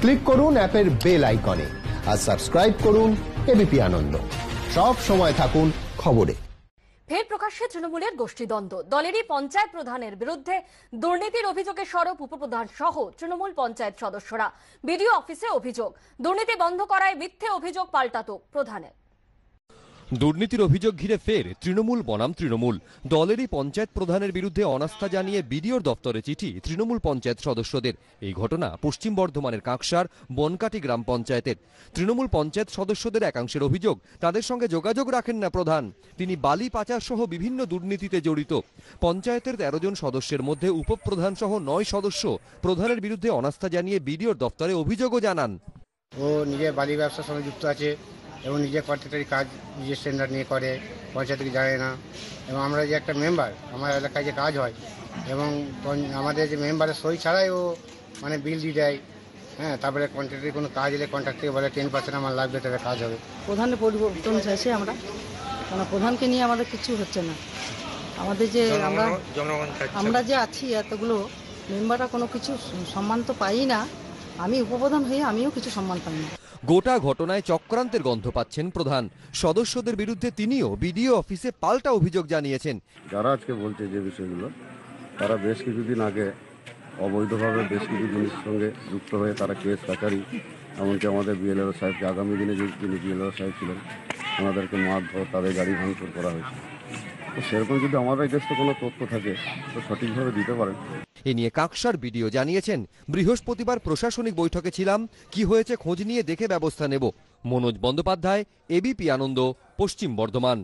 Click করুন অ্যাপের bell আইকনে আর সাবস্ক্রাইব করুন এবিপি আনন্দ। সব সময় থাকুন খবরে। ফের প্রকাশ্যে তৃণমূলের গোষ্ঠীদ্বন্দ্ব। দলেরই পঞ্চায়েত প্রধানের বিরুদ্ধে দুর্নীতির অভিযোগে সরব উপপ্রধান সহ তৃণমূল পঞ্চায়েত সদস্যরা। বিডিও অফিসে অভিযোগ, দুর্নীতি বন্ধ করায় মিথ্যে অভিযোগ পাল্টাতো প্রধানের। দুর্নীতির অভিযোগ ঘিরে ফের তৃণমূল বনাম তৃণমূল। দলেরই পঞ্চায়েত প্রধানের বিরুদ্ধে অনাস্থা জানিয়ে বিডিওর দপ্তরে চিঠি তৃণমূল পঞ্চায়েত সদস্যদের। এই ঘটনা পশ্চিম বর্ধমানের কাঁকসার বনকাটি গ্রাম পঞ্চায়েতের। তৃণমূল পঞ্চায়েত সদস্যদের একাংশের অভিযোগ, তাদের সঙ্গে যোগাযোগ রাখেন না প্রধান। তিনি বালি পাচার সহ বিভিন্ন দুর্নীতিতে জড়িত। পঞ্চায়েতের 13 জন সদস্যের মধ্যে উপপ্রধান সহ 9 সদস্য প্রধানের বিরুদ্ধে অনাস্থা জানিয়ে বিডিওর দপ্তরে অভিযোগও জানান। ও নিজে বালি ব্যবসার সঙ্গে যুক্ত আছে এবং নিজে কন্ট্রাক্টরি কাজ নিজের স্ট্যান্ডার্ড নিয়ে করে, পঞ্চায়েতকে জানে না। এবং আমরা যে একটা মেম্বার, আমার এলাকায় যে কাজ হয় এবং আমাদের যে মেম্বারের সই ছাড়াই ও মানে বিল দিয়ে দেয়। হ্যাঁ, তারপরে কন্ট্রাক্টরি কোনো কাজ এলে কন্ট্রাক্ট থেকে বলে 10% আমার লাগবে, তবে কাজ হবে। প্রধানের পরিবর্তন চাইছে আমরা, কারণ প্রধানকে নিয়ে আমাদের কিছু হচ্ছে না। আমাদের যে আমরা যে আছি এতগুলো মেম্বাররা কোনো কিছু সম্মান তো পাই না। আমি উপপ্রধান হয়ে আমিও কিছু সম্মান পাই না। গোটা ঘটনায় চক্রান্তের গন্ধ পাচ্ছেন প্রধান। সদস্যদের বিরুদ্ধে তিনিও বিডিও অফিসে পাল্টা অভিযোগ জানিয়েছেন। যারা আজকে বলছে যে বিষয়গুলো, তারা বেশ কিছুদিন আগে অবৈধভাবে বেশ কিছু জিনিসের সঙ্গে যুক্ত হয়ে তারা কেস কাচারি, এমনকি আমাদের বিএলআর সাহেবকে, আগামী দিনে যিনি বিএলআর সাহেব ছিলেন, ওনাদেরকে মারধর, তাদের গাড়ি ভাঙচুর করা হয়েছে। তো সেরকম যদি আমাদের কাছে কোনো তথ্য থাকে তো সঠিকভাবে দিতে পারেন। এ নিয়ে কাঁকসার বিডিও জানিয়েছেন, বৃহস্পতিবার প্রশাসনিক বৈঠকে ছিলাম, কি হয়েছে খোঁজ নিয়ে দেখে ব্যবস্থা নেব। মনোজ বন্দ্যোপাধ্যায়, এবিপি আনন্দ, পশ্চিম বর্ধমান।